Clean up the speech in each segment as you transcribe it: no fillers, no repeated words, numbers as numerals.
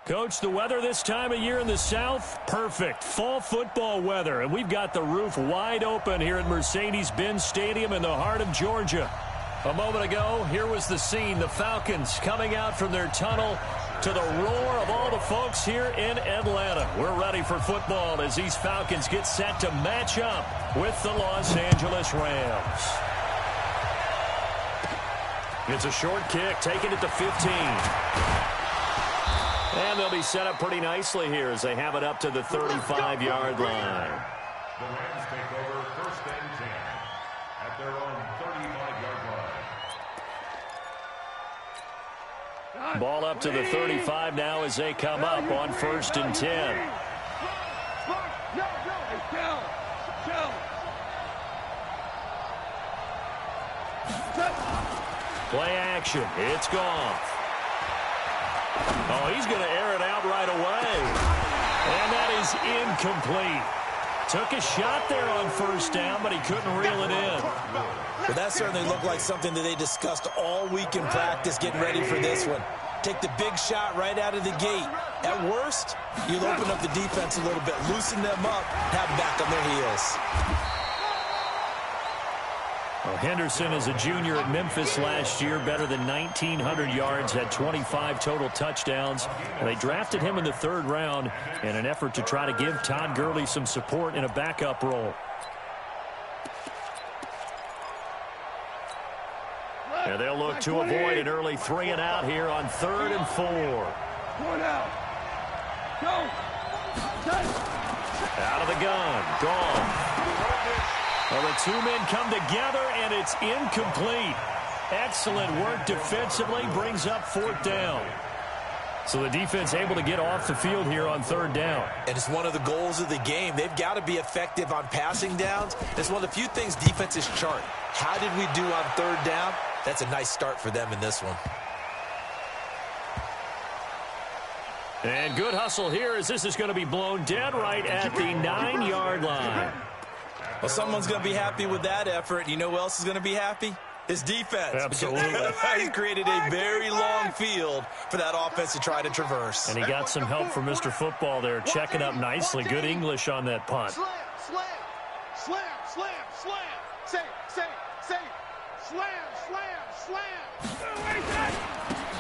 Coach, the weather this time of year in the South, perfect. Fall football weather, and we've got the roof wide open here at Mercedes-Benz Stadium in the heart of Georgia. A moment ago, here was the scene. The Falcons coming out from their tunnel to the roar of all the folks here in Atlanta. We're ready for football as these Falcons get set to match up with the Los Angeles Rams. It's a short kick, taking it to 15. And they'll be set up pretty nicely here as they have it up to the 35-yard line. The Rams take over first and 10 at their own 35-yard line. Ball up to the 35 now as they come up on first and 10. Play action. It's gone. Oh, he's going to air it out right away. And that is incomplete. Took a shot there on first down, but he couldn't reel it in. Well, that certainly looked like something that they discussed all week in practice getting ready for this one. Take the big shot right out of the gate. At worst, you'll open up the defense a little bit, loosen them up, have them back on their heels. Well, Henderson is a junior at Memphis last year, better than 1,900 yards, had 25 total touchdowns. And they drafted him in the third round in an effort to try to give Todd Gurley some support in a backup role. And they'll look to avoid an early 3 and out here on 3rd and 4. One out. Go. Out of the gun. Gone. Well, the two men come together, and it's incomplete. Excellent work defensively, brings up 4th down. So the defense able to get off the field here on 3rd down. And it's one of the goals of the game. They've got to be effective on passing downs. It's one of the few things defenses chart. How did we do on 3rd down? That's a nice start for them in this one. And good hustle here as this is going to be blown dead right at the 9-yard line. Well, someone's going to be happy with that effort. You know who else is going to be happy? His defense. Absolutely. He's created a very long field for that offense to try to traverse. And he got some help from Mr. Football there, checking up nicely. Good English on that punt. Slam, slam, slam, slam, slam. Say, slam, slam, slam.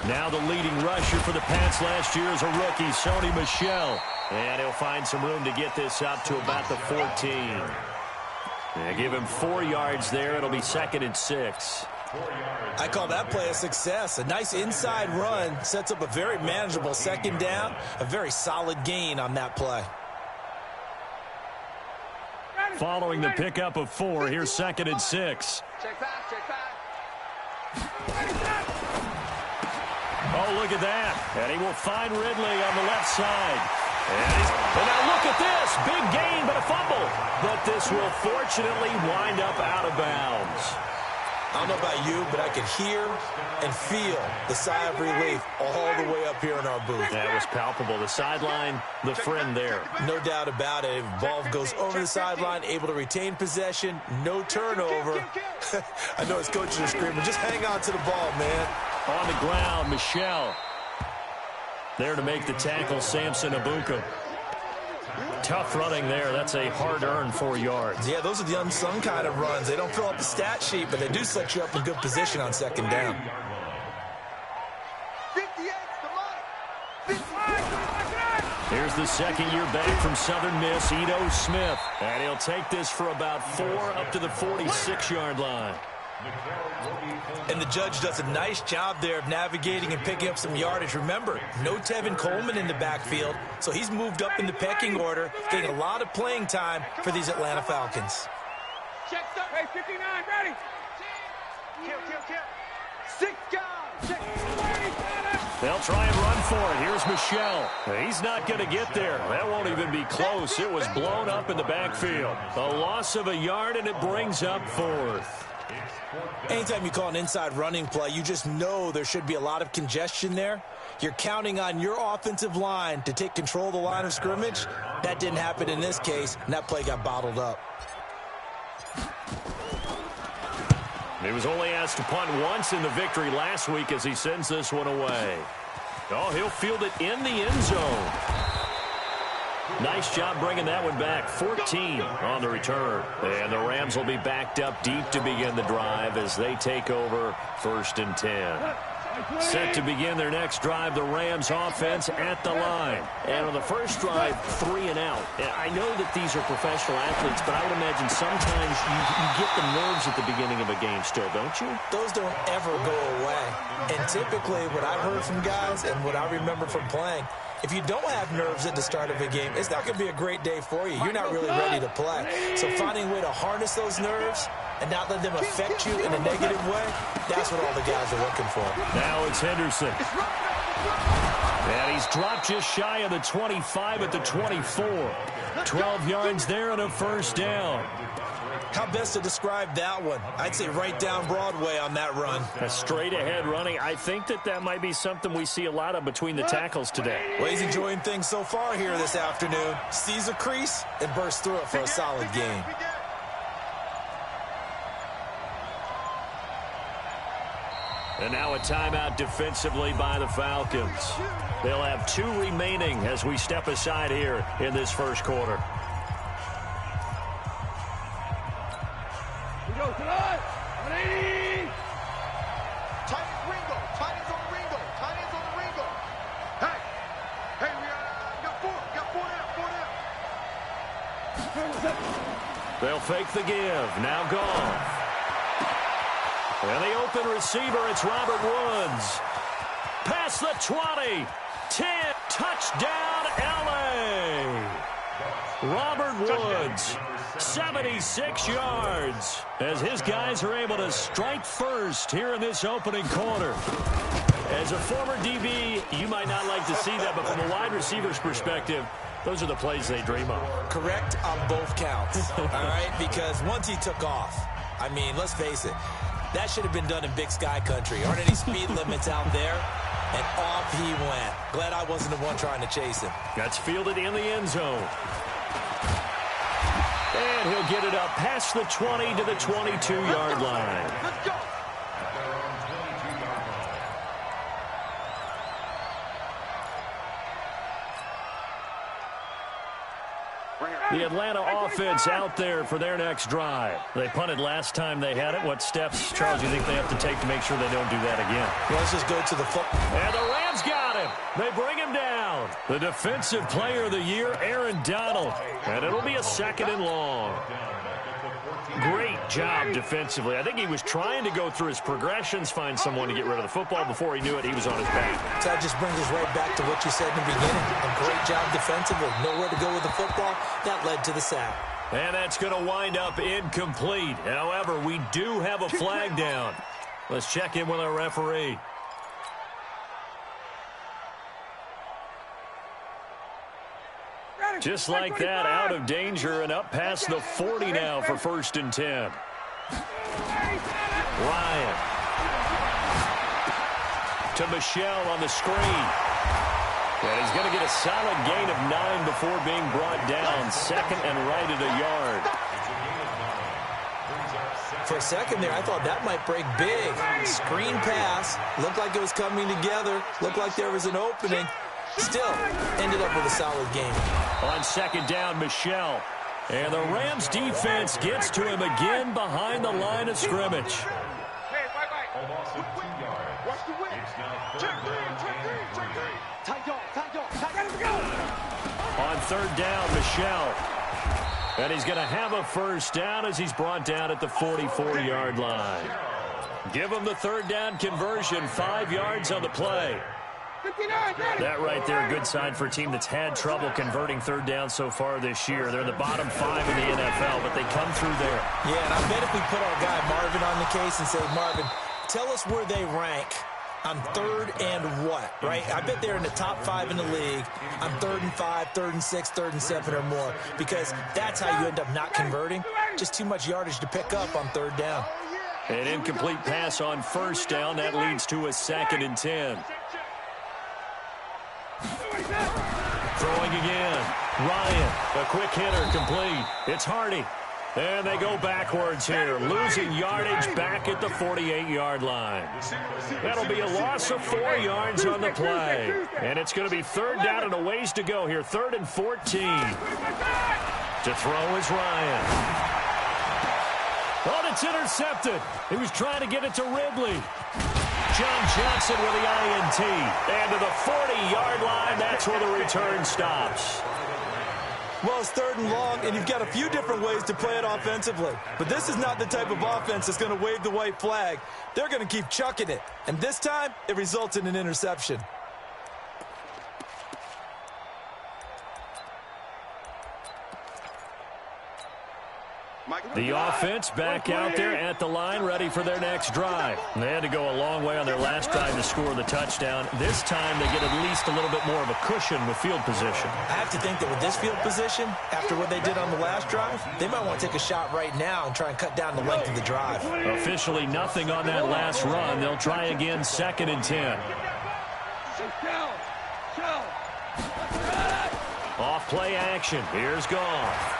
Now the leading rusher for the Pats last year is a rookie, Sony Michel. And he'll find some room to get this up to about the 14. And give him 4 yards there. It'll be 2nd and 6. I call that play a success. A nice inside run sets up a very manageable 2nd down. A very solid gain on that play. Following the pickup of 4, here's 2nd and 6. Check back. Oh, look at that. And he will find Ridley on the left side. And now look at this. Big gain, but a fumble. But this will fortunately wind up out of bounds. I don't know about you, but I could hear and feel the sigh of relief all the way up here in our booth. That was palpable. The sideline, the friend there. No doubt about it. Ball goes over the sideline, able to retain possession, no turnover. I know his coaches are screaming, just hang on to the ball, man. On the ground, Michel. There to make the tackle, Samson Abuka. Tough running there. That's a hard-earned 4 yards. Yeah, those are the unsung kind of runs. They don't fill up the stat sheet, but they do set you up in good position on 2nd down. 58's the money. Here's the second-year back from Southern Miss, Ito Smith. And he'll take this for about 4 up to the 46-yard line. And the judge does a nice job there of navigating and picking up some yardage. Remember, no Tevin Coleman in the backfield, so he's moved up in the pecking order, getting a lot of playing time for these Atlanta Falcons. Check up. Hey, 59, ready. Kill. 6 guys. They'll try and run for it. Here's Michel. He's not going to get there. That won't even be close. It was blown up in the backfield. A loss of a yard, and it brings up 4th. Anytime you call an inside running play, you just know there should be a lot of congestion there. You're counting on your offensive line to take control of the line of scrimmage. That didn't happen in this case, and that play got bottled up. He was only asked to punt once in the victory last week as he sends this one away. Oh, he'll field it in the end zone. Nice job bringing that one back. 14 on the return. And the Rams will be backed up deep to begin the drive as they take over 1st and 10. Set to begin their next drive, the Rams offense at the line. And on the first drive, 3 and out. I know that these are professional athletes, but I would imagine sometimes you get the nerves at the beginning of a game still, don't you? Those don't ever go away. And typically what I've heard from guys and what I remember from playing, if you don't have nerves at the start of a game, it's not going to be a great day for you. You're not really ready to play. So finding a way to harness those nerves and not let them affect you in a negative way, that's what all the guys are looking for. Now it's Henderson. And he's dropped just shy of the 25 at the 24. 12 yards there and a first down. How best to describe that one? I'd say right down Broadway on that run. A straight-ahead running. I think that might be something we see a lot of between the tackles today. Well, he's enjoying things so far here this afternoon. Sees a crease and bursts through it for a solid gain. And now a timeout defensively by the Falcons. They'll have 2 remaining as we step aside here in this first quarter. We go, tonight. 180. Tight ends Ringo. Tight ends on the Ringo. Tight ends on the Ringo. Hey. Hey, we got 4. Got 4 now. They'll fake the give. Now gone. And the open receiver, it's Robert Woods. Past the 20. 10. Touchdown, L.A. Robert Woods, 76 yards, as his guys are able to strike first here in this opening quarter. As a former DB, you might not like to see that, but from a wide receiver's perspective, those are the plays they dream of. Correct on both counts, all right? Because once he took off, I mean, let's face it, that should have been done in Big Sky country. Aren't any speed limits out there? And off he went. Glad I wasn't the one trying to chase him. That's fielded in the end zone. And he'll get it up past the 20 to the 22-yard line. Let's go. The Atlanta offense out there for their next drive. They punted last time they had it. What steps, Charles, do you think they have to take to make sure they don't do that again? Well, let's just go to the football. And the Rams got him. They bring him down. The defensive player of the year, Aaron Donald. And it'll be a 2nd and long. Great job defensively. I think he was trying to go through his progressions, find someone to get rid of the football. Before he knew it, he was on his back. So that just brings us right back to what you said in the beginning. A great job defensively. Nowhere to go with the football. That led to the sack. And that's going to wind up incomplete. However, we do have a flag down. Let's check in with our referee. Just like that, out of danger and up past the 40 now for 1st and 10. Ryan. To Michelle on the screen. And he's going to get a solid gain of 9 before being brought down. 2nd and right at a yard. For a second there, I thought that might break big. Screen pass. Looked like it was coming together. Looked like there was an opening. Still ended up with a solid game. On 2nd down, Michelle. And the Rams defense gets to him again behind the line of scrimmage. Hey, bye-bye. Watch the win. Check green. Tight dog. On 3rd down, Michelle. And he's going to have a first down as he's brought down at the 44-yard line. Give him the 3rd down conversion, 5 yards on the play. That right there, a good sign for a team that's had trouble converting 3rd down so far this year. They're in the bottom 5 in the NFL, but they come through there. Yeah, and I bet if we put our guy Marvin on the case and say, Marvin, tell us where they rank on 3rd and what, right? I bet they're in the top 5 in the league on 3rd and 5, 3rd and 6, 3rd and 7 or more, because that's how you end up not converting. Just too much yardage to pick up on 3rd down. An incomplete pass on 1st down. That leads to a 2nd and 10. Throwing again. Ryan, a quick hitter, complete. It's Hardy. And they go backwards here, losing yardage back at the 48-yard line. That'll be a loss of 4 yards on the play. And it's going to be third down and a ways to go here, 3rd and 14. To throw is Ryan. Oh, it's intercepted. He was trying to get it to Ridley. John Johnson with the INT. And to the 40-yard line, that's where the return stops. Well, it's 3rd and long, and you've got a few different ways to play it offensively. But this is not the type of offense that's going to wave the white flag. They're going to keep chucking it. And this time, it results in an interception. The offense back out there at the line, ready for their next drive. They had to go a long way on their last drive to score the touchdown. This time, they get at least a little bit more of a cushion with field position. I have to think that with this field position, after what they did on the last drive, they might want to take a shot right now and try and cut down the length of the drive. Officially nothing on that last run. They'll try again, 2nd and 10. Off play action. Here's Goff.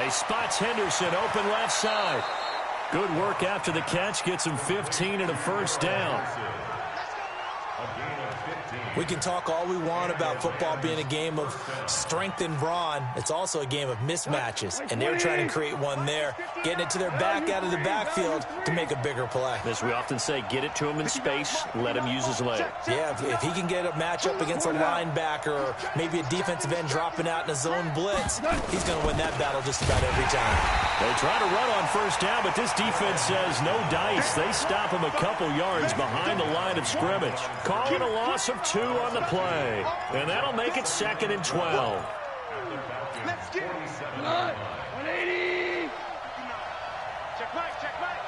He spots Henderson open left side. Good work after the catch. Gets him 15 and a first down. We can talk all we want about football being a game of strength and brawn. It's also a game of mismatches, and they're trying to create one there, getting it to their back out of the backfield to make a bigger play. As we often say, get it to him in space, let him use his legs. Yeah, if he can get a matchup against a linebacker or maybe a defensive end dropping out in a zone blitz, he's going to win that battle just about every time. They try to run on first down, but this defense says no dice. They stop him a couple yards behind the line of scrimmage. Calling a loss of 2 on the play. And that'll make it 2nd and 12. Let's get it. 180. Check right, check right.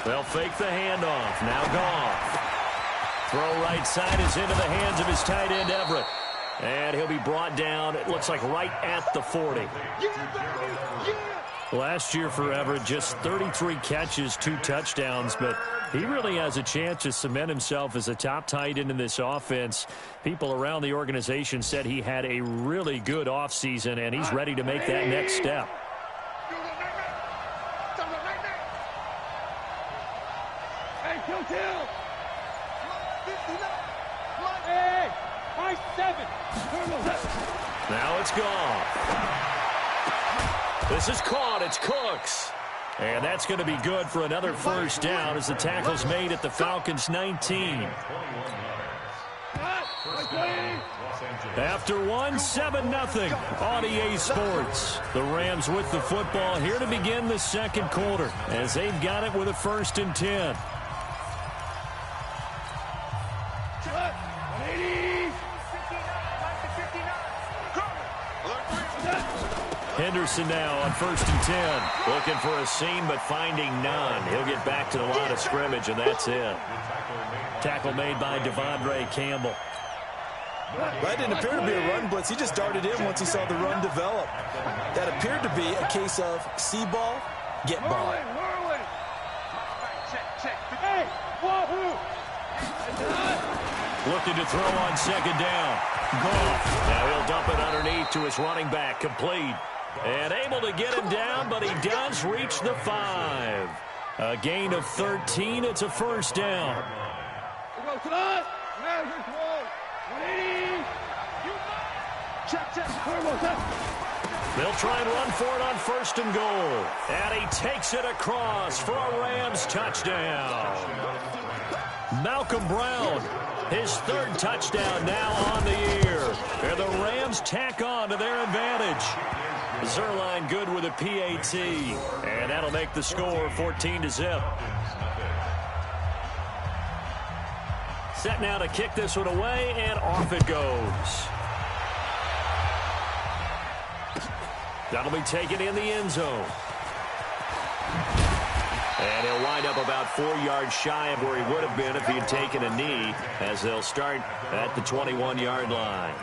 They'll fake the handoff. Now Goff. Throw right side is into the hands of his tight end, Everett. And he'll be brought down, it looks like right at the 40. Last year for Everett, just 33 catches, 2 touchdowns, but he really has a chance to cement himself as a top tight end in this offense. People around the organization said he had a really good offseason, and he's ready to make that next step. Now it's Goff. This is caught. It's Cooks. And that's going to be good for another first down as the tackle's made at the Falcons' 19. After 7-0 on EA Sports. The Rams with the football here to begin the 2nd quarter as they've got it with a 1st and 10. Henderson now on 1st and 10. Looking for a seam, but finding none. He'll get back to the line of scrimmage, and that's it. Tackle made by Devondre Campbell. That didn't appear to be a run blitz. He just darted in once he saw the run develop. That appeared to be a case of see ball, get ball. Looking to throw on 2nd down. Goff. Now he'll dump it underneath to his running back. Complete. And able to get him down, but he does reach the 5. A gain of 13. It's a first down. They'll try and run for it on 1st and goal. And he takes it across for a Rams touchdown. Malcolm Brown, his 3rd touchdown now on the year. And the Rams tack on to their advantage. Zerline good with a PAT. And that'll make the score 14-0. Set now to kick this one away, and off it goes. That'll be taken in the end zone. And he'll wind up about 4 yards shy of where he would have been if he had taken a knee, as they'll start at the 21-yard line.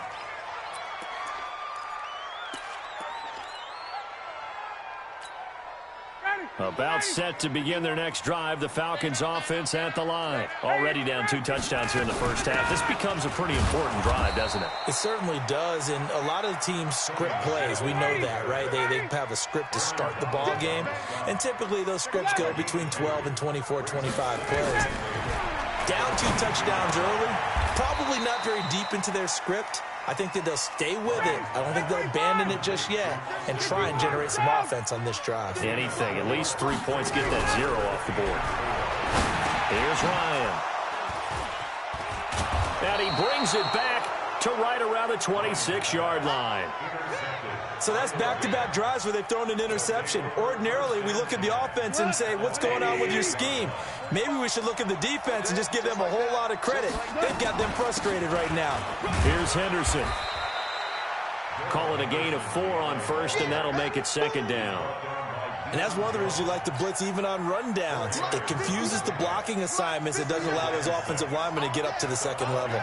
About set to begin their next drive, the Falcons offense at the line. Already down 2 touchdowns here in the first half. This becomes a pretty important drive, doesn't it? It certainly does, and a lot of the teams script plays. We know that, right? They have a script to start the ball game, and typically those scripts go between 12 and 24, 25 plays. Down 2 touchdowns early, probably not very deep into their script. I think that they'll stay with it. I don't think they'll abandon it just yet and try and generate some offense on this drive. Anything. At least 3 points. Get that 0 off the board. Here's Ryan. And he brings it back to right around the 26-yard line. So that's back-to-back drives where they've thrown an interception. Ordinarily, we look at the offense and say, what's going on with your scheme? Maybe we should look at the defense and just give them a whole lot of credit. They've got them frustrated right now. Here's Henderson. Call it a gain of 4 on first, and that'll make it 2nd down. And that's one of the reasons you like to blitz even on rundowns. It confuses the blocking assignments. It doesn't allow those offensive linemen to get up to the second level.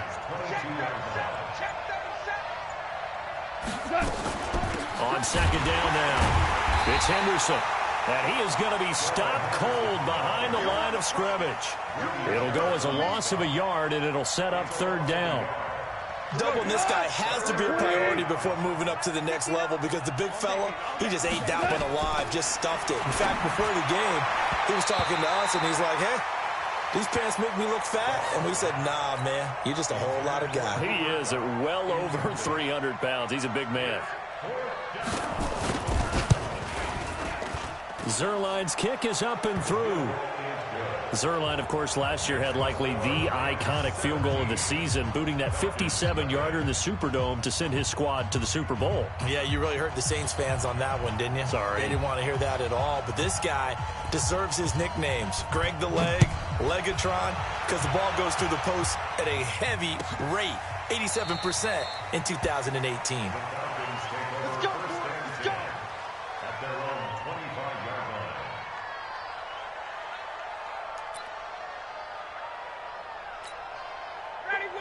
On 2nd down now, it's Henderson. And he is going to be stopped cold behind the line of scrimmage. It'll go as a loss of a yard, and it'll set up 3rd down. Doubling this guy has to be a priority before moving up to the next level because the big fella, he just ate that one alive, just stuffed it. In fact, before the game, he was talking to us, and he's like, hey, these pants make me look fat. And we said, nah, man, you're just a whole lot of guy. He is at well over 300 pounds. He's a big man. Zerline's kick is up and through. Zerline, of course, last year had likely the iconic field goal of the season, booting that 57-yarder in the Superdome to send his squad to the Super Bowl. Yeah, you really hurt the Saints fans on that one, didn't you? Sorry. They didn't want to hear that at all. But this guy deserves his nicknames. Greg the Leg, Legatron, because the ball goes through the post at a heavy rate, 87% in 2018. Let's go. At their own 25-yard line.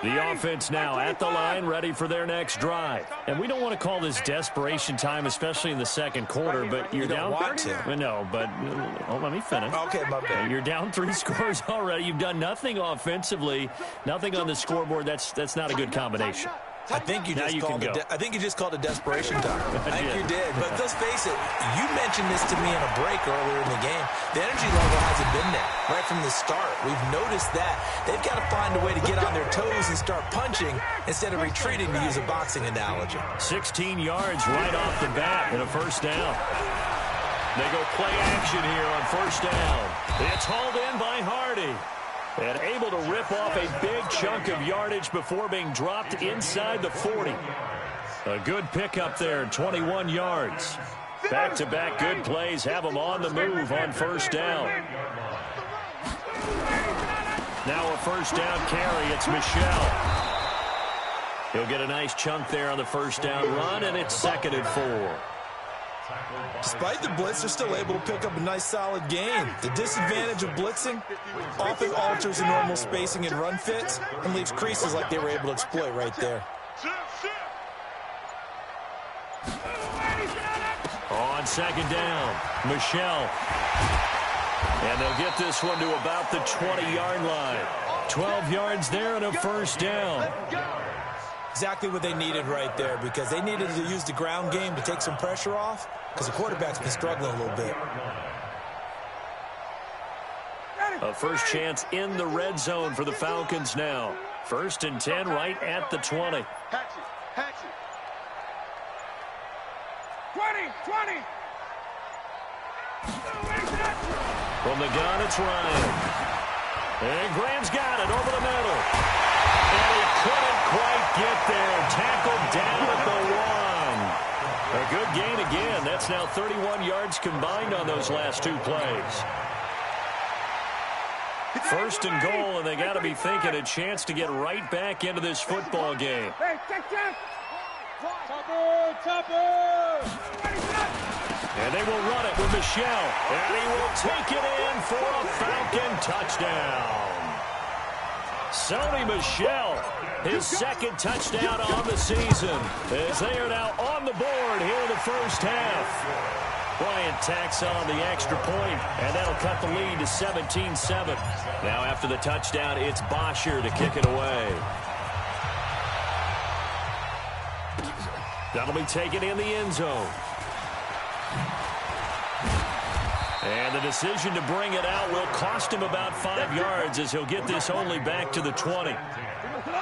The offense now at the line, ready for their next drive. And we don't want to call this desperation time, especially in the second quarter, but you're down. Want to. No, but let me finish. Okay, my bad. You're down 3 scores already. You've done nothing offensively, nothing on the scoreboard. That's not a good combination. I think you just called it desperation time. I think you did. But let's face it, you mentioned this to me in a break earlier in the game. The energy level hasn't been there right from the start. We've noticed that. They've got to find a way to get on their toes and start punching instead of retreating, to use a boxing analogy. 16 yards right off the bat and a 1st down. They go play action here on 1st down. It's hauled in by Hardy. And able to rip off a big chunk of yardage before being dropped inside the 40. A good pickup there, 21 yards. Back-to-back good plays have them on the move on 1st down. Now a 1st down carry, it's Michel. He'll get a nice chunk there on the 1st down run, and it's 2nd and 4. Despite the blitz, they're still able to pick up a nice solid gain. The disadvantage of blitzing often alters the normal spacing and run fits and leaves creases like they were able to exploit right there. On 2nd down, Michel. And they'll get this one to about the 20-yard line. 12 yards there and a 1st down. Exactly what they needed right there, because they needed to use the ground game to take some pressure off, because the quarterback's been struggling a little bit. A first chance in the red zone for the Falcons now. 1st and 10 right at the 20. Hatch it. 20. From the gun, it's Ryan. And Graham's got it over the middle. And he couldn't quite get there. Tackled down at the 1. A good gain again. That's now 31 yards combined on those last 2 plays. 1st and goal, and they got to be thinking a chance to get right back into this football game. And they will run it with Michel. And he will take it in for a Falcon touchdown. Sony Michel, his 2nd touchdown on the season, as they are now on the board here in the 1st half. Bryant tacks on the extra point, and that'll cut the lead to 17-7. Now after the touchdown, it's Bosher to kick it away. That'll be taken in the end zone. And the decision to bring it out will cost him about 5 yards as he'll get this only back to the 20.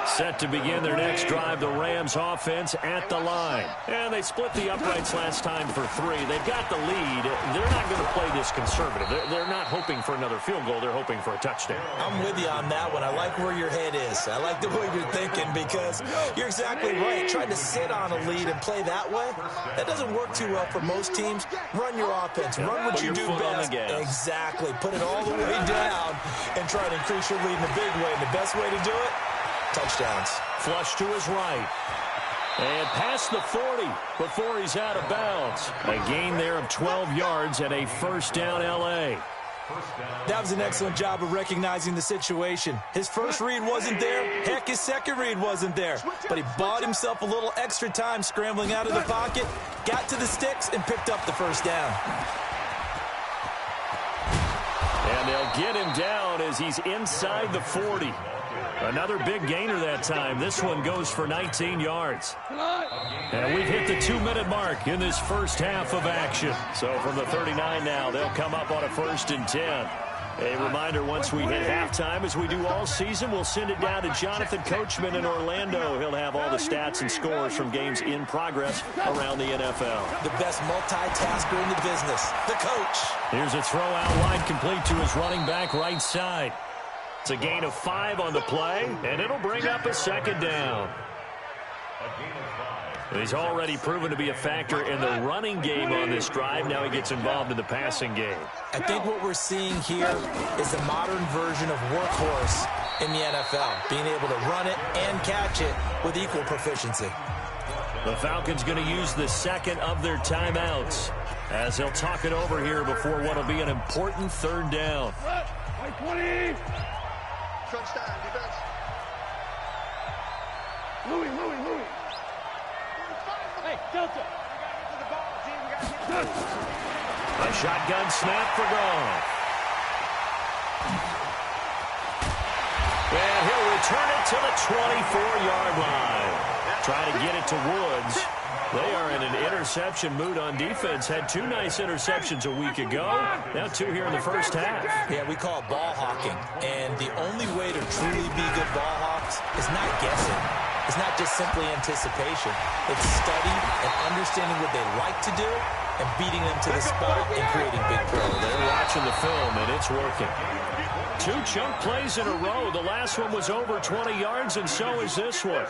Set to begin their next drive, the Rams offense at the line. And they split the uprights last time for 3. They've got the lead. They're not going to play this conservative. They're not hoping for another field goal. They're hoping for a touchdown. I'm with you on that one. I like where your head is. I like the way you're thinking because you're exactly right. Trying to sit on a lead and play that way, that doesn't work too well for most teams. Run your offense. Run what you do best. Exactly. Put it all the way down and try to increase your lead in a big way. And the best way to do it, touchdowns. Flush to his right. And past the 40 before he's out of bounds. A gain there of 12 yards and a first down L.A. That was an excellent job of recognizing the situation. His first read wasn't there. Heck, his second read wasn't there. But he bought himself a little extra time scrambling out of the pocket, got to the sticks, and picked up the first down. And they'll get him down as he's inside the 40. Another big gainer that time. This one goes for 19 yards. And we've hit the 2-minute mark in this first half of action. So from the 39 now, they'll come up on a 1st and 10. A reminder, once we hit halftime, as we do all season, we'll send it down to Jonathan Coachman in Orlando. He'll have all the stats and scores from games in progress around the NFL. The best multitasker in the business, the coach. Here's a throw out wide, complete to his running back right side. It's a gain of 5 on the play, and it'll bring up a second down. He's already proven to be a factor in the running game on this drive. Now he gets involved in the passing game. I think what we're seeing here is the modern version of workhorse in the NFL, being able to run it and catch it with equal proficiency. The Falcons going to use the second of their timeouts as they'll talk it over here before what will be an important 3rd down. Crunch time, defense. Louis. Hey, Delta. A shotgun snap for Goff. And he'll return it to the 24-yard line. Try to get it to Woods. They are in an interception mood on defense. Had 2 nice interceptions a week ago. Now 2 here in the first half. Yeah, we call it ball hawking. And the only way to truly be good ball hawks is not guessing. It's not just simply anticipation. It's study and understanding what they like to do and beating them to the spot and creating big plays. They're watching the film, and it's working. 2 chunk plays in a row. The last one was over 20 yards, and so is this one.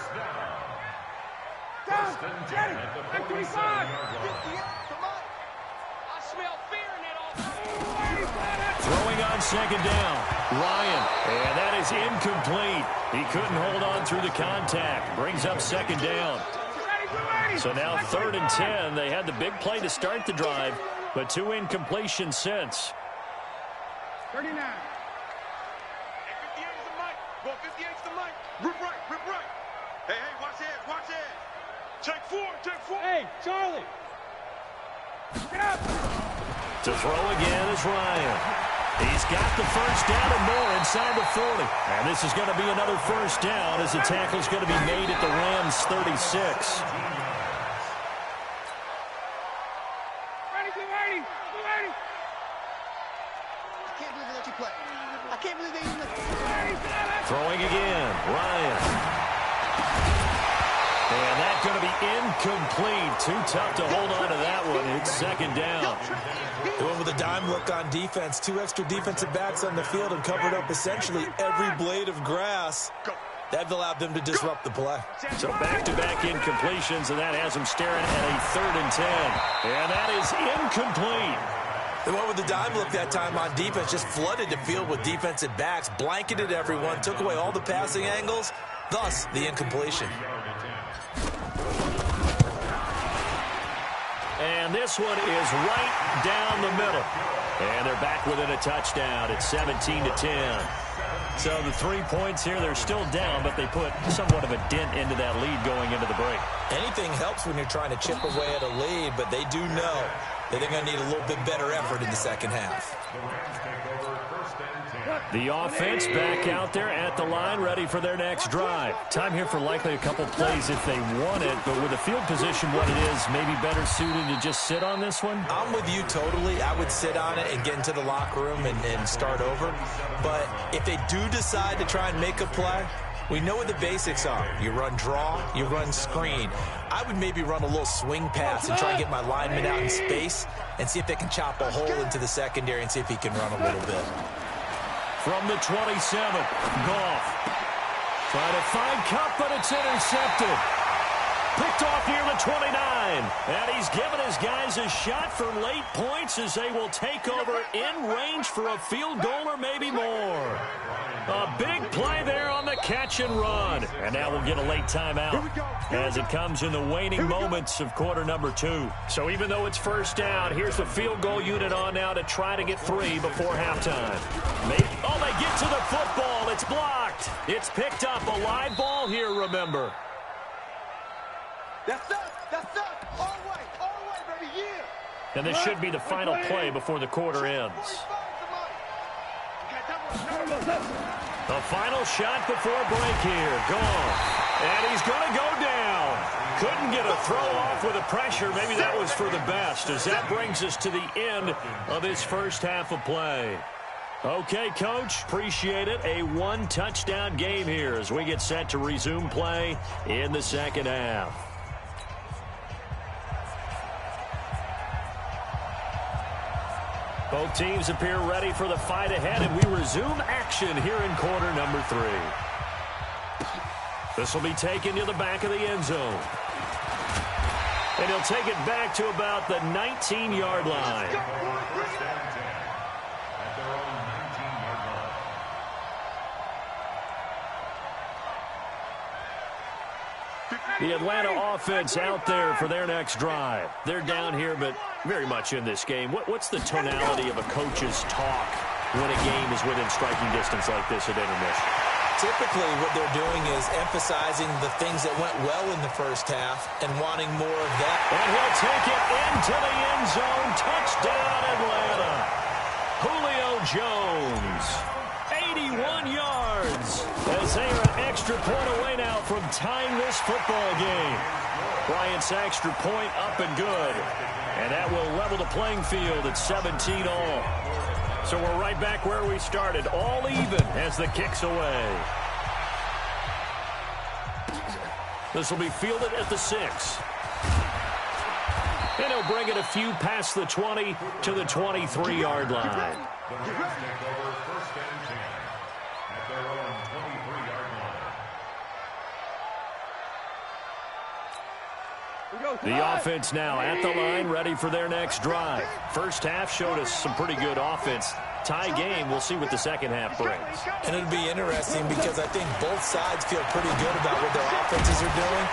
Throwing on second down, Ryan, and that is incomplete. He couldn't hold on through the contact. Brings up second down. So now 3rd and 10. They had the big play to start the drive, but 2 incompletions since. 39. 58 is the mic. Go 58 is the mic. Rip right. Hey, watch it. Take 4. Hey, Charlie. Get up. To throw again is Ryan. He's got the first down and more inside the 40. And this is going to be another first down as the tackle's going to be made at the Rams' 36. Ready. I can't believe they let you play. I can't believe they even let you play. Throwing again, Ryan. And that's going to be incomplete. Too tough to hold on to that one. It's second down. Going with a dime look on defense. 2 extra defensive backs on the field and covered up essentially every blade of grass. That allowed them to disrupt the play. So back-to-back incompletions, and that has them staring at a 3rd and 10. And that is incomplete. They went with the dime look that time on defense, just flooded the field with defensive backs, blanketed everyone, took away all the passing angles, thus the incompletion. And this one is right down the middle. And they're back within a touchdown. It's 17-10. So the 3 points here, they're still down, but they put somewhat of a dent into that lead going into the break. Anything helps when you're trying to chip away at a lead, but they do know that they're going to need a little bit better effort in the second half. The Rams take over first and 10. The offense back out there at the line, ready for their next drive. Time here for likely a couple plays if they want it, but with the field position what it is, maybe better suited to just sit on this one? I'm with you totally. I would sit on it and get into the locker room and start over. But if they do decide to try and make a play, we know what the basics are. You run draw, you run screen. I would maybe run a little swing pass and try and get my lineman out in space and see if they can chop a hole into the secondary and see if he can run a little bit. From the 27, Goff. Trying to find Cup, but it's intercepted. Picked off near the 29. And he's given his guys a shot for late points as they will take over in range for a field goal or maybe more. A big play there on the catch and run. And now we'll get a late timeout as it comes in the waning moments of quarter number 2. So even though it's first down, here's the field goal unit on now to try to get 3 before halftime. Oh, they get to the football. It's blocked. It's picked up. A live ball here, remember. That's up. That's up. All way, baby, yeah. And this should be the final play before the quarter ends. The final shot before break here. Goff. And he's going to go down. Couldn't get a throw off with the pressure. Maybe that was for the best, as that brings us to the end of this first half of play. Okay, Coach, appreciate it. A one-touchdown game here as we get set to resume play in the second half. Both teams appear ready for the fight ahead, and we resume action here in quarter number 3. This will be taken to the back of the end zone. And he'll take it back to about the 19-yard line. First and 10 at their own 19-yard line. The Atlanta offense out there for their next drive. They're down here, but very much in this game. What's the tonality of a coach's talk when a game is within striking distance like this at intermission? Typically, what they're doing is emphasizing the things that went well in the first half and wanting more of that. And he'll take it into the end zone. Touchdown, Atlanta. Julio Jones, 81 yards, as they are an extra point away now from tying this football game. Bryant's extra point up and good. And that will level the playing field at 17 all. So we're right back where we started, all even as the kick's away. This will be fielded at the 6. And he'll bring it a few past the 20 to the 23-yard line. The Rams take over first and 10 at their own 23-yard line. The offense now at the line, ready for their next drive. First half showed us some pretty good offense. Tie game, we'll see what the second half brings. And it'll be interesting because I think both sides feel pretty good about what their offenses are doing.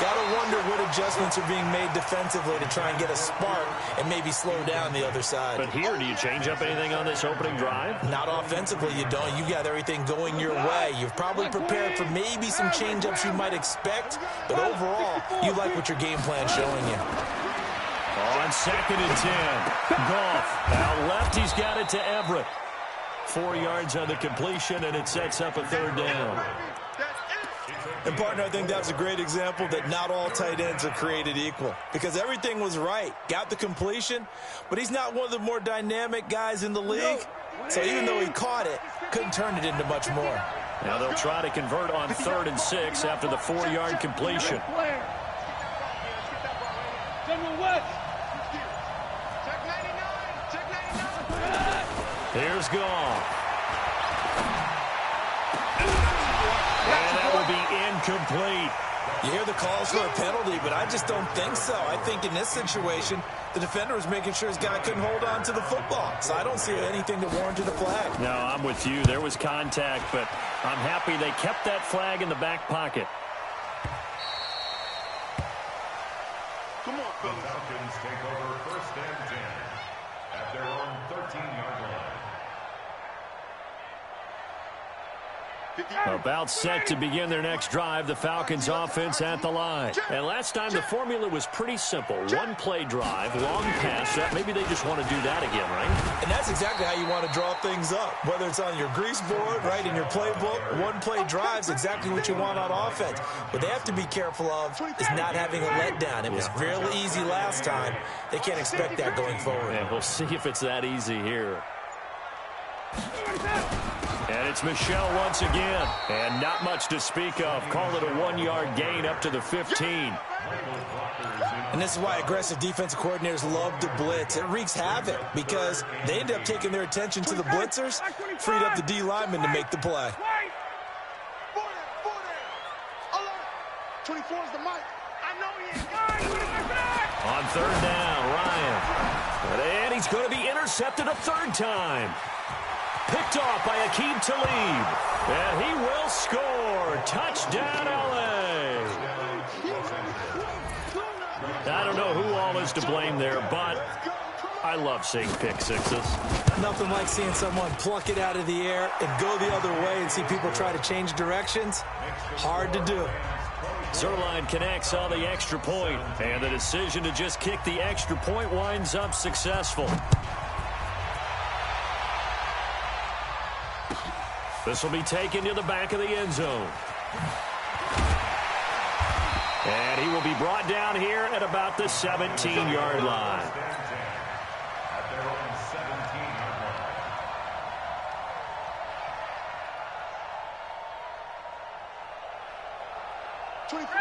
Got to wonder what adjustments are being made defensively to try and get a spark and maybe slow down the other side. But here, do you change up anything on this opening drive? Not offensively, you don't. You got everything going your way. You've probably prepared for maybe some change-ups you might expect, but overall, you like what your game plan's showing you. On 2nd and 10, Goff out left. He's got it to Everett. 4 yards on the completion, and it sets up a third down. And, partner, I think that's a great example that not all tight ends are created equal because everything was right. Got the completion, but he's not one of the more dynamic guys in the league. So even though he caught it, couldn't turn it into much more. Now they'll try to convert on 3rd and 6 after the 4-yard completion. Here's Goff. And that will be incomplete. You hear the calls for a penalty, but I just don't think so. I think in this situation, the defender was making sure his guy couldn't hold on to the football. So I don't see anything that warranted a flag. No, I'm with you. There was contact, but I'm happy they kept that flag in the back pocket. Come on, the Falcons take over first and 10 at their own 13-yard line. About set to begin their next drive, the Falcons offense at the line. And last time the formula was pretty simple. One play drive, long pass. Maybe they just want to do that again, right? And that's exactly how you want to draw things up. Whether it's on your grease board, right, in your playbook, one play drive is exactly what you want on offense. What they have to be careful of is not having a letdown. It was fairly easy last time. They can't expect that going forward. And we'll see if it's that easy here. And it's Michel once again. And not much to speak of. Call it a 1-yard gain up to the 15. And this is why aggressive defensive coordinators love to blitz. It wreaks havoc because they end up taking their attention to the blitzers, freed up the D lineman to make the play. 24 is the mic. I know he is. On third down, Ryan. And he's going to be intercepted a third time. Picked off by Aqib Talib. And he will score. Touchdown, L.A. I don't know who all is to blame there, but I love seeing pick sixes. Nothing like seeing someone pluck it out of the air and go the other way and see people try to change directions. Hard to do. Zerline connects on the extra point, and the decision to just kick the extra point winds up successful. This will be taken to the back of the end zone. And he will be brought down here at about the 17-yard line.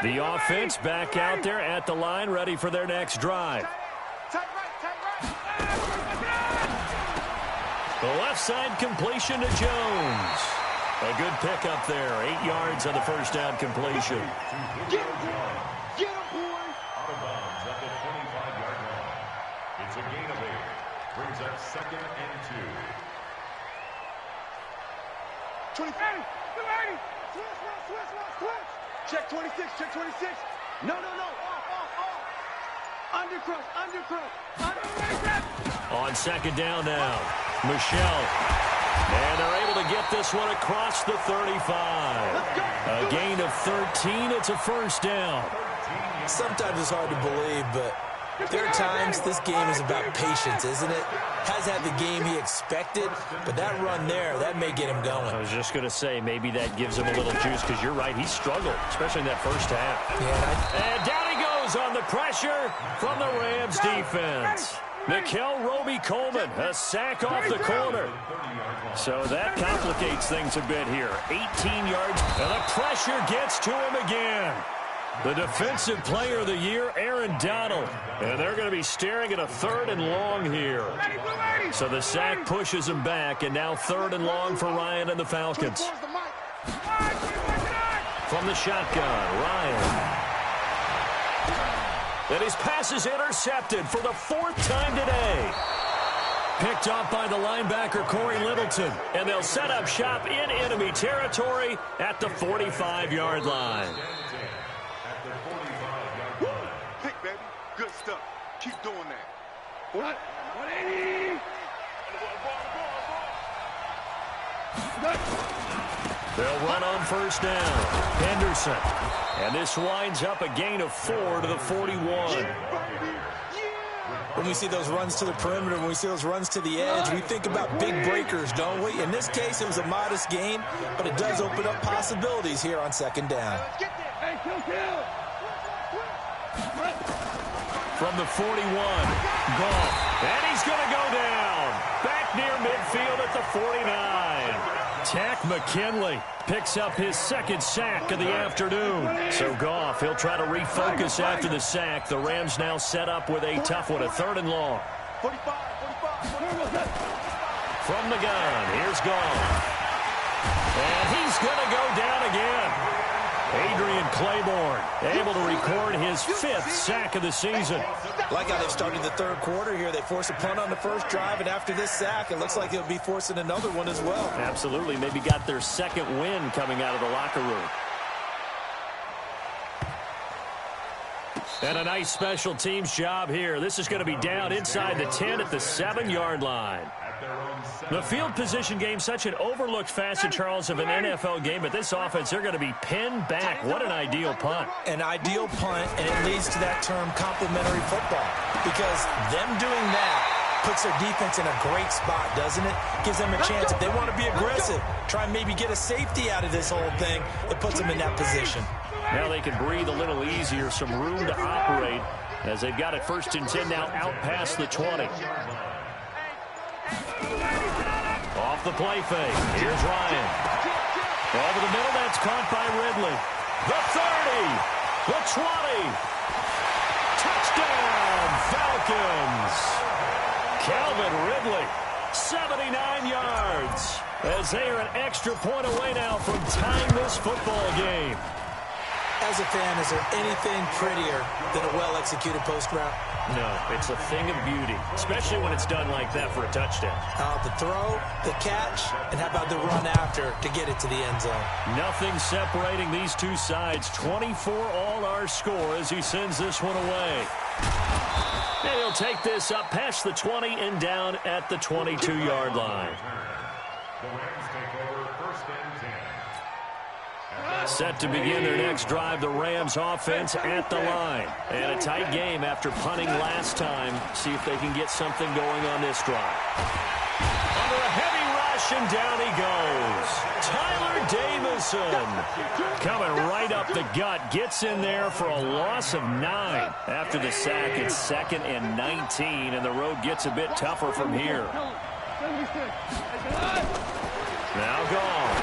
The offense back out there at the line, ready for their next drive. The left side completion to Jones. A good pickup there. 8 yards on the first down completion. Get him, boy. Out of bounds at the 25-yard line. It's a gain of 8. Brings up 2nd and 2. 20. Switch. Check 26, check 26. No. Undercrush. On second down now, Michel. And they're able to get this one across the 35. A gain of 13. It's a first down. Sometimes it's hard to believe, but there are times this game is about patience, isn't it? Has had the game he expected, but that run there, that may get him going. I was just going to say, maybe that gives him a little juice, because you're right, he struggled, especially in that first half. Yeah, and down he goes on the pressure from the Rams defense. Mikel Roby-Coleman, a sack off the corner. So that complicates things a bit here. 18 yards, and the pressure gets to him again. The defensive player of the year, Aaron Donald. And they're going to be staring at a 3rd and long here. So the sack pushes him back, and now 3rd and long for Ryan and the Falcons. From the shotgun, Ryan. And his pass is intercepted for the 4th time today. Picked off by the linebacker, Corey Littleton. And they'll set up shop in enemy territory at the 45-yard line. Pick, baby. Good stuff. Keep doing that. What? 180. They'll run on first down. Henderson. And this winds up a gain of 4 to the 41. When we see those runs to the perimeter, when we see those runs to the edge, we think about big breakers, don't we? In this case, it was a modest gain, but it does open up possibilities here on second down. Hey, kill. From the 41, Goff. And he's going to go down. Back near midfield at the 49. Tack McKinley picks up his 2nd sack of the afternoon. So Goff, he'll try to refocus after the sack. The Rams now set up with a tough one, a 3rd and long. 45. From the gun, here's Goff. And he's going to go down again. Adrian Claiborne able to record his 5th sack of the season. Like how they've started the 3rd quarter here. They force a punt on the first drive, and after this sack, it looks like they'll be forcing another one as well. Absolutely. Maybe got their 2nd win coming out of the locker room. And a nice special teams job here. This is going to be down inside the 10 at the 7-yard line. The field position game, such an overlooked facet, Charles, of an NFL game, but this offense, they're going to be pinned back. What an ideal punt. An ideal punt, and it leads to that term complementary football, because them doing that puts their defense in a great spot, doesn't it? Gives them a chance. If they want to be aggressive, try and maybe get a safety out of this whole thing, it puts them in that position. Now they can breathe a little easier, some room to operate, as they've got it 1st and 10 now out past the 20. Off the play fake. Here's Ryan. Over the middle, that's caught by Ridley. The 30, the 20. Touchdown, Falcons. Calvin Ridley, 79 yards, as they are an extra point away now from tying this football game. As a fan, is there anything prettier than a well-executed post route? No, it's a thing of beauty, especially when it's done like that for a touchdown. The throw, the catch, and how about the run after to get it to the end zone? Nothing separating these two sides. 24 all our score as he sends this one away. And he'll take this up past the 20 and down at the 22-yard line. The Rams take over 1st and 10. Set to begin their next drive, the Rams offense at the line. And a tight game after punting last time. See if they can get something going on this drive. Under a heavy rush, and down he goes. Tyler Davison coming right up the gut. Gets in there for a loss of 9. After the sack, it's 2nd and 19, and the road gets a bit tougher from here. Now gone.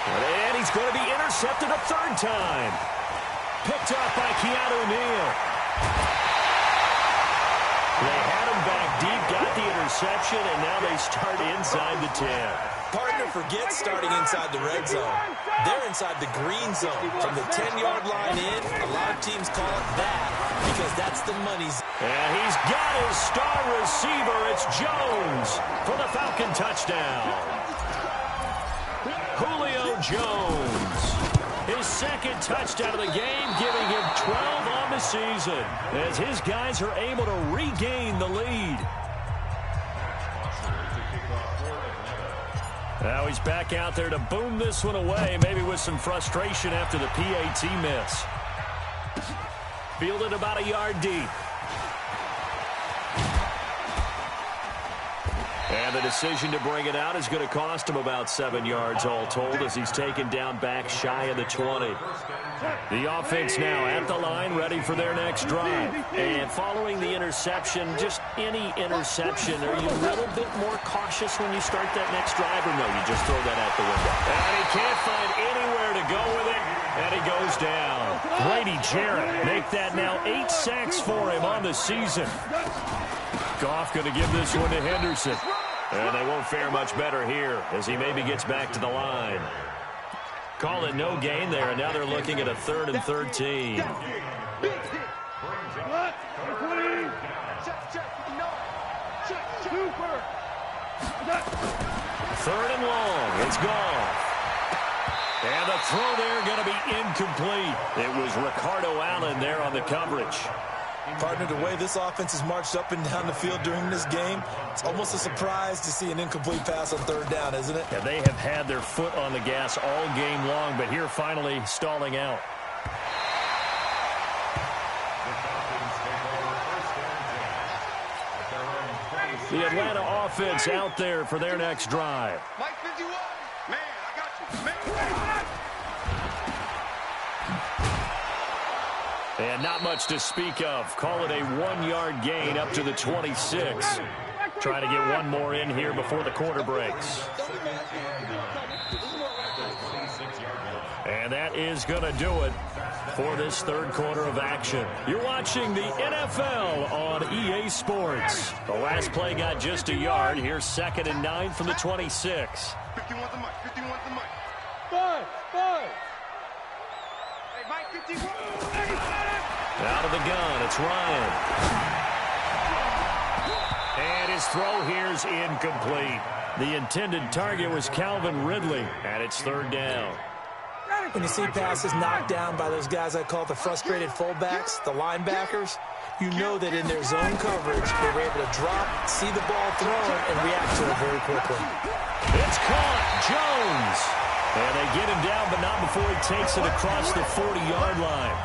And he's going to be intercepted a 3rd time. Picked up by Keanu Neal. They had him back deep, got the interception, and now they start inside the 10. Partner forgets starting inside the red zone. They're inside the green zone. From the 10-yard line in, a lot of teams call it that because that's the money zone. And he's got his star receiver. It's Jones for the Falcon touchdown. Julio Jones, his 2nd touchdown of the game, giving him 12 on the season as his guys are able to regain the lead. Now he's back out there to boom this one away, maybe with some frustration after the PAT miss. Fielded about a yard deep. And the decision to bring it out is going to cost him about 7 yards all told as he's taken down back shy of the 20. The offense now at the line, ready for their next drive. And following the interception, just any interception, are you a little bit more cautious when you start that next drive, or no, you just throw that out the window? And he can't find anywhere to go with it, and he goes down. Grady Jarrett make that now 8 sacks for him on the season. Goff going to give this one to Henderson. And they won't fare much better here as he maybe gets back to the line. Call it no gain there, and now they're looking at a 3rd and 13. 3rd and long. It's gone. And the throw there going to be incomplete. It was Ricardo Allen there on the coverage. Partner, the way this offense has marched up and down the field during this game, it's almost a surprise to see an incomplete pass on 3rd down, isn't it? Yeah, they have had their foot on the gas all game long, but here finally stalling out. The Atlanta offense out there for their next drive. Mike 51. Man, I got you. Man. And not much to speak of. Call it a 1-yard gain up to the 26. Trying to get one more in here before the quarter breaks. And that is going to do it for this 3rd quarter of action. You're watching the NFL on EA Sports. The last play got just a yard. Here's 2nd and 9 from the 26. 51's the mic. 51's the mic. 5. Hey, Mike 51. Out of the gun, it's Ryan. And his throw here's incomplete. The intended target was Calvin Ridley, and it's 3rd down. When you see passes knocked down by those guys I call the frustrated fullbacks, the linebackers, you know that in their zone coverage, they were able to drop, see the ball thrown, and react to it very quickly. It's caught. Jones. And they get him down, but not before he takes it across the 40-yard line.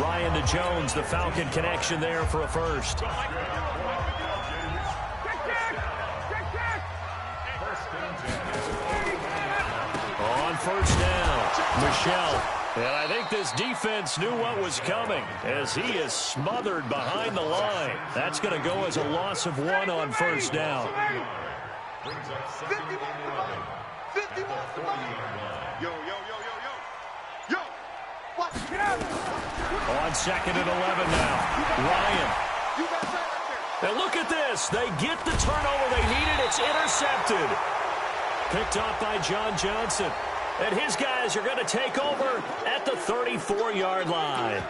Ryan to Jones, the Falcon connection there for a first. On first down, Michelle. And I think this defense knew what was coming as he is smothered behind the line. That's going to go as a loss of 1 on first down. 51 Yo. What? On second and 11 now. Ryan. And look at this. They get the turnover they needed. It's intercepted. Picked up by John Johnson. And his guys are going to take over at the 34-yard line.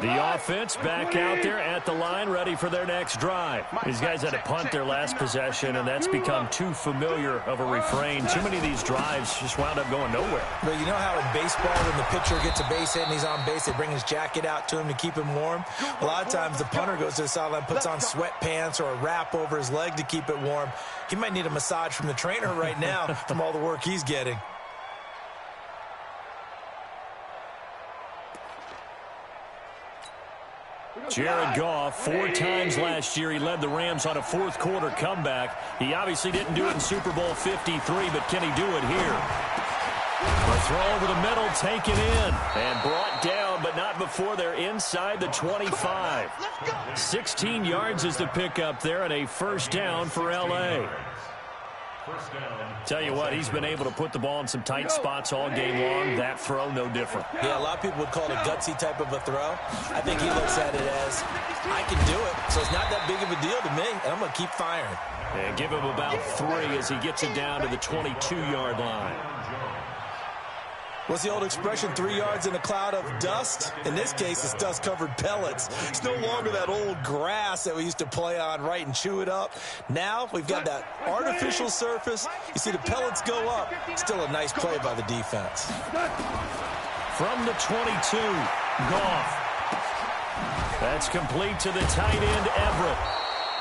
The offense back out there at the line, ready for their next drive. These guys had to punt their last possession, and that's become too familiar of a refrain. Too many of these drives just wound up going nowhere. But you know how in baseball, when the pitcher gets a base hit and he's on base, they bring his jacket out to him to keep him warm? A lot of times the punter goes to the sideline, puts on sweatpants or a wrap over his leg to keep it warm. He might need a massage from the trainer right now from all the work he's getting. Jared Goff, 4 times last year, he led the Rams on a fourth-quarter comeback. He obviously didn't do it in Super Bowl 53, but can he do it here? A throw over the middle, taken in, and brought down, but not before they're inside the 25. 16 yards is the pickup there, and a first down for L.A. Tell you what, he's been able to put the ball in some tight spots all game long. That throw, no different. Yeah, a lot of people would call it a gutsy type of a throw. I think he looks at it as, I can do it, so it's not that big of a deal to me, and I'm going to keep firing. And give him about 3 as he gets it down to the 22-yard line. What's the old expression, 3 yards in a cloud of dust? In this case, it's dust-covered pellets. It's no longer that old grass that we used to play on, right, and chew it up. Now we've got that artificial surface. You see the pellets go up. Still a nice play by the defense. From the 22, Goff. That's complete to the tight end, Everett.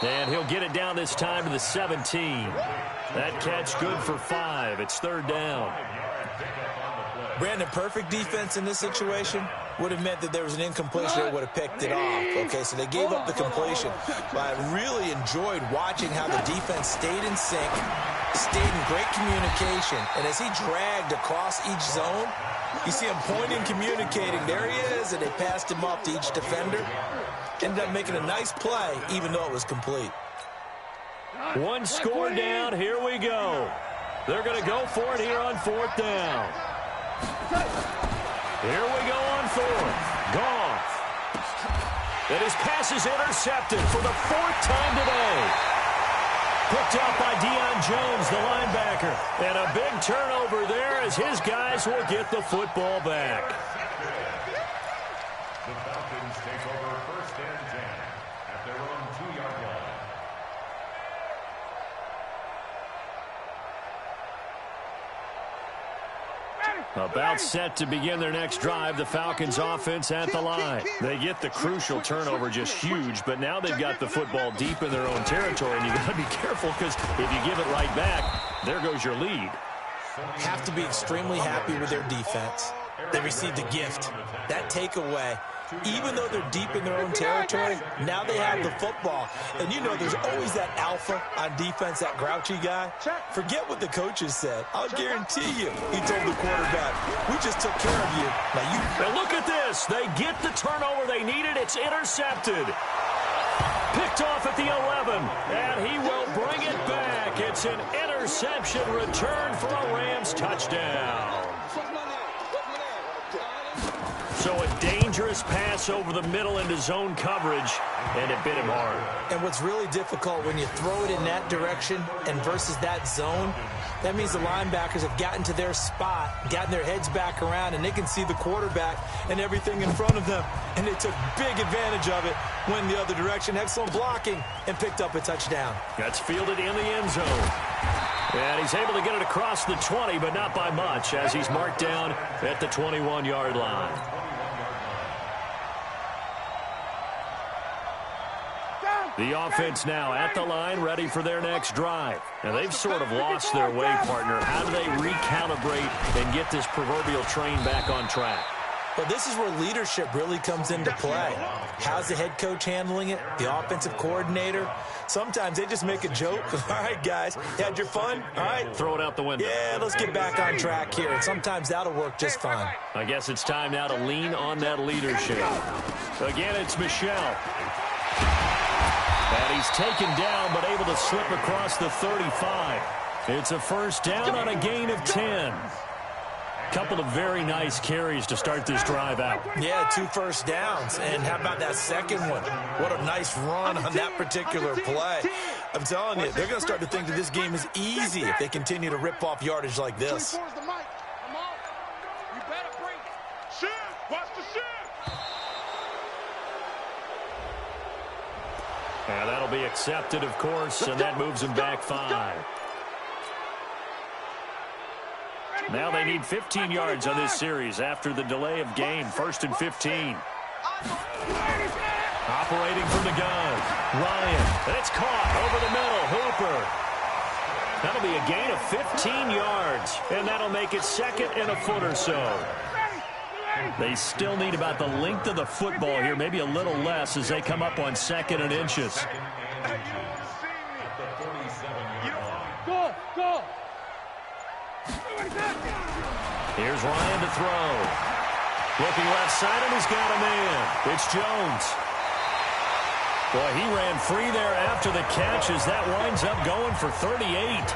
And he'll get it down this time to the 17. That catch good for 5. It's third down. Brandon, perfect defense in this situation would have meant that there was an incompletion that would have picked it off. Okay, so they gave up the completion. But I really enjoyed watching how the defense stayed in sync, stayed in great communication. And as he dragged across each zone, you see him pointing, communicating. There he is, and they passed him off to each defender. Ended up making a nice play, even though it was complete. One score down. Here we go. They're going to go for it here on fourth down. Here we go on fourth. Goff. And his pass is intercepted for the 4th time today. Picked up by Deion Jones, the linebacker. And a big turnover there as his guys will get the football back. The Falcons take over first and 10 at their own 2-yard line. About set to begin their next drive, the Falcons offense at the line. They get the crucial turnover, just huge, but now they've got the football deep in their own territory, and you got to be careful because if you give it right back, there goes your lead. Have to be extremely happy with their defense. They received a gift. That takeaway, even though they're deep in their own territory, now they have the football. And you know there's always that alpha on defense, that grouchy guy. Forget what the coaches said. I'll guarantee you, he told the quarterback, we just took care of you. Now look at this. They get the turnover they needed. It's intercepted. Picked off at the 11, and he will bring it back. It's an interception return for a Rams touchdown. So a dangerous pass over the middle into zone coverage, and it bit him hard. And what's really difficult when you throw it in that direction and versus that zone, that means the linebackers have gotten to their spot, gotten their heads back around, and they can see the quarterback and everything in front of them. And they took big advantage of it, went the other direction, excellent blocking, and picked up a touchdown. That's fielded in the end zone. And he's able to get it across the 20, but not by much, as he's marked down at the 21-yard line. The offense now at the line, ready for their next drive. Now, they've sort of lost their way, partner. How do they recalibrate and get this proverbial train back on track? Well, this is where leadership really comes into play. How's the head coach handling it? The offensive coordinator? Sometimes they just make a joke. All right, guys, you had your fun? All right. Throw it out the window. Yeah, let's get back on track here. And sometimes that'll work just fine. I guess it's time now to lean on that leadership. Again, it's Michelle. And he's taken down, but able to slip across the 35. It's a first down on a gain of 10. Couple of very nice carries to start this drive out. Yeah, 2 first downs. And how about that second one? What a nice run on that particular play. I'm telling you, they're going to start to think that this game is easy if they continue to rip off yardage like this. And that'll be accepted, of course, and that moves them back 5. Now they need 15 yards on this series after the delay of game. 1st and 15. Operating from the gun. Ryan. And it's caught over the middle. Hooper. That'll be a gain of 15 yards. And that'll make it 2nd and a foot or so. They still need about the length of the football here, maybe a little less as they come up on 2nd and inches. Go, go. Here's Ryan to throw. Looking left side, and he's got a man. It's Jones. Boy, he ran free there after the catch as that winds up going for 38.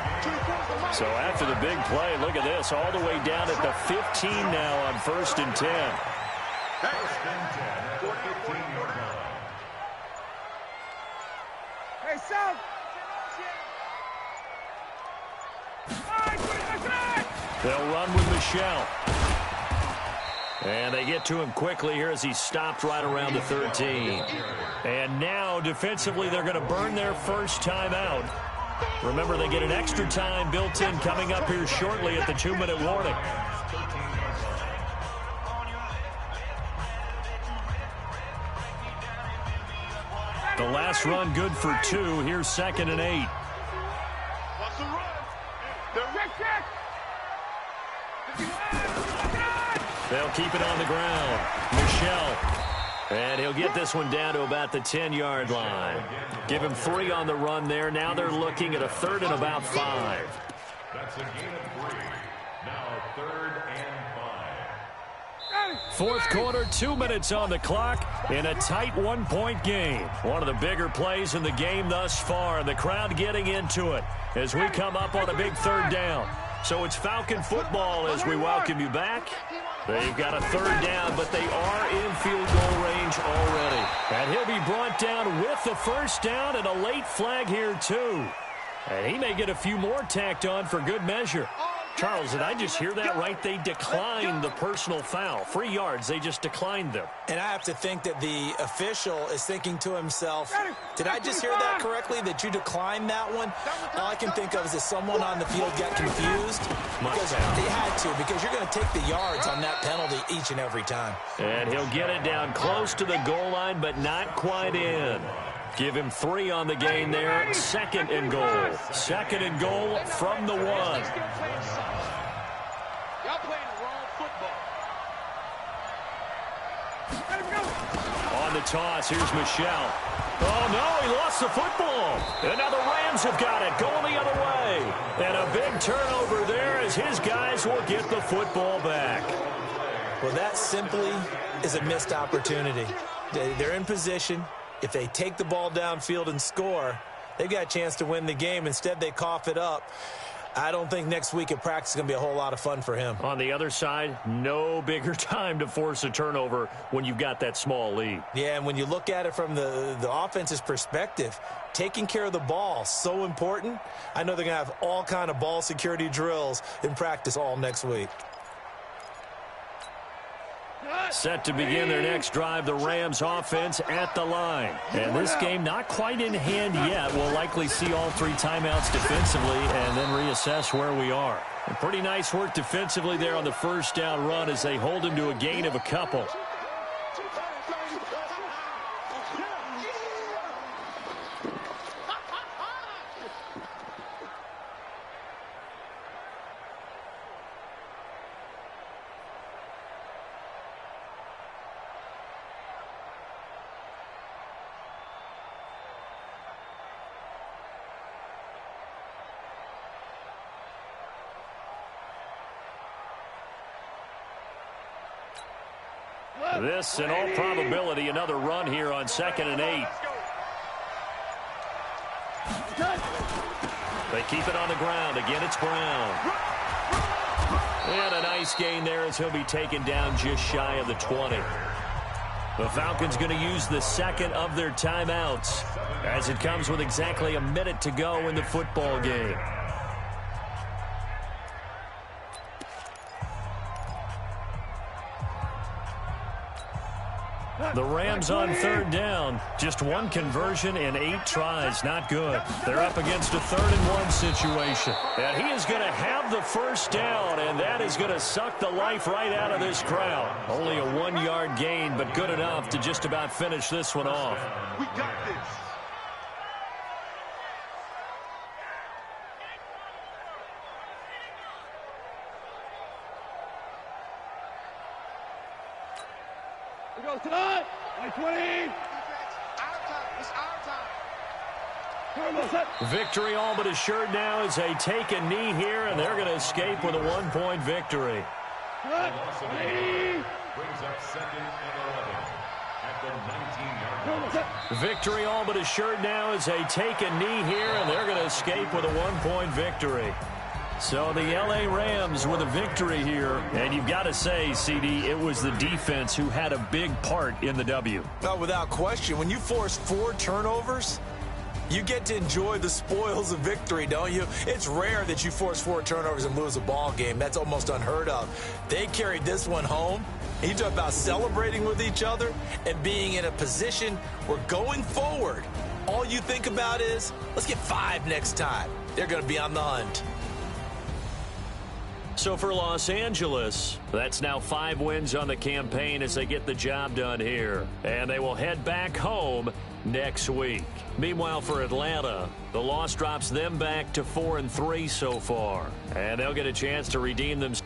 So after the big play, look at this, all the way down at the 15 now on 1st and 10. Hey, South. They'll run with Michelle. And they get to him quickly here as he's stopped right around the 13. And now, defensively, they're going to burn their first time out. Remember, they get an extra time built in coming up here shortly at the 2-minute warning. The last run good for 2. Here's 2nd and 8. They'll keep it on the ground. Michelle. And he'll get this one down to about the 10-yard line. Give him 3 on the run there. Now they're looking at a 3rd and about 5. That's a gain of 3. Now 3rd and 5. Fourth quarter, 2 minutes on the clock in a tight 1-point game. One of the bigger plays in the game thus far, and the crowd getting into it as we come up on a big 3rd down. So it's Falcon football as we welcome you back. They've got a 3rd down, but they are in field goal range already. And he'll be brought down with the first down and a late flag here, too. And he may get a few more tacked on for good measure. Charles, did I just hear that right? They declined the personal foul. 3 yards, they just declined them. And I have to think that the official is thinking to himself, did I just hear that correctly, that you declined that one? All I can think of is that someone on the field got confused. Because they had to, because you're going to take the yards on that penalty each and every time. And he'll get it down close to the goal line, but not quite in. Give him 3 on the game there. 2nd and goal. 2nd and goal from the 1. Y'all playing the wrong football. On the toss, here's Michelle. Oh, no, he lost the football. And now the Rams have got it, going the other way. And a big turnover there as his guys will get the football back. Well, that simply is a missed opportunity. They're in position. If they take the ball downfield and score, they've got a chance to win the game. Instead, they cough it up. I don't think next week at practice is going to be a whole lot of fun for him. On the other side, no bigger time to force a turnover when you've got that small lead. Yeah, and when you look at it from the offense's perspective, taking care of the ball, so important. I know they're going to have all kind of ball security drills in practice all next week. Set to begin their next drive, the Rams offense at the line. And this game not quite in hand yet. We'll likely see all 3 timeouts defensively and then reassess where we are. And pretty nice work defensively there on the first down run as they hold him to a gain of a couple. This, in all probability, another run here on 2nd and 8. They keep it on the ground. Again, it's Brown. And a nice gain there as he'll be taken down just shy of the 20. The Falcons going to use the 2nd of their timeouts as it comes with exactly a minute to go in the football game. The Rams on 3rd down. Just 1 conversion in 8 tries. Not good. They're up against a 3rd and 1 situation. And he is going to have the first down, and that is going to suck the life right out of this crowd. Only a 1-yard gain, but good enough to just about finish this one off. We got this. Go tonight. 20. It's our time. Victory all but assured now as they take a knee here, and they're going to escape with a 1-point victory. Brings up 2nd and 11 at the 19-yard line. Victory all but assured now as they take a knee here, and they're going to escape with a 1-point victory. So the L.A. Rams with a victory here, and you've got to say, CD, it was the defense who had a big part in the W. No, without question. When you force 4 turnovers, you get to enjoy the spoils of victory, don't you? It's rare that you force 4 turnovers and lose a ball game. That's almost unheard of. They carried this one home. You talk about celebrating with each other and being in a position where going forward, all you think about is, let's get 5 next time. They're going to be on the hunt. So for Los Angeles, that's now 5 wins on the campaign as they get the job done here. And they will head back home next week. Meanwhile, for Atlanta, the loss drops them back to 4-3 so far. And they'll get a chance to redeem themselves.